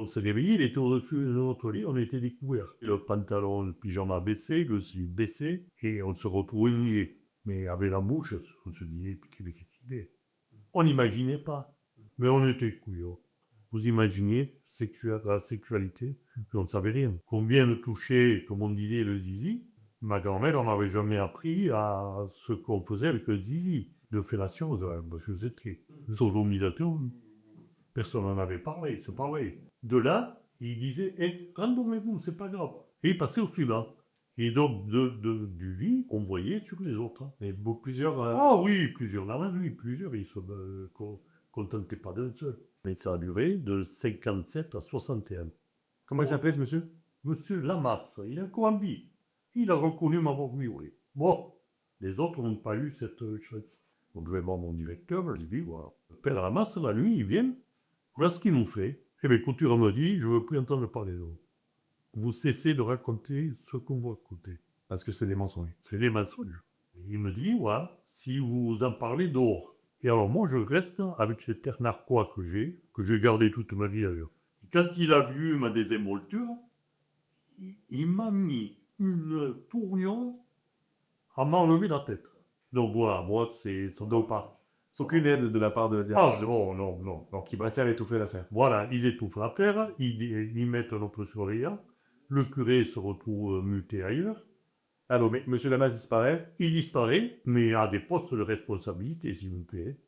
On s'est réveillé, il était au-dessus de notre lit, on était découverts. Le pantalon, le pyjama baissé, le slip baissé, et on se retrouvait nus. Mais avec la mouche, on se disait, quelle idée. On n'imaginait pas, mais on était couillons. Vous imaginez la sexualité, on ne savait rien. Combien de toucher, comme on disait, le zizi. Ma grand-mère, on n'avait jamais appris à ce qu'on faisait avec le zizi. De fellation, parce que c'était sodomisation, personne n'en avait parlé, c'est pas vrai. De là, il disait, rendormez-vous, c'est pas grave. Et il passait au suivant. Et donc, du lit, on voyait sur les autres. Hein. Et plusieurs. Ah oui, plusieurs dans la nuit, plusieurs, ils se contentaient pas d'un seul. Mais ça a duré de 57 à 61. Comment il s'appelait ce monsieur? Monsieur Lamasse, il a encore dit. Il a reconnu m'avoir violé. Bon, les autres n'ont pas eu cette chance. On devait voir mon directeur, je lui ai dit, voilà. Le père Lamasse, la nuit, il vient, voilà ce qu'il nous fait. Eh bien, Couture me dit, je ne veux plus entendre parler de vous. Vous cessez de raconter ce qu'on vous raconter. Parce que c'est des mensonges. C'est des mensonges. Et il me dit, voilà, si vous en parlez dehors. Et alors moi, je reste avec cet air narquois que j'ai gardé toute ma vie d'ailleurs. Et quand il a vu ma désinvolture, il m'a mis une tournion à m'enlever la tête. Donc voilà, moi, ça ne doit pas. Aucune aide de la part de Ah, non, non, non, non. qui préfère étouffer l'affaire. Voilà, ils étouffent l'affaire, ils mettent un autre surveillant, le curé se retrouve muté ailleurs, Allô, mais monsieur Lamas disparaît. il disparaît, mais à des postes de responsabilité, s'il vous plaît.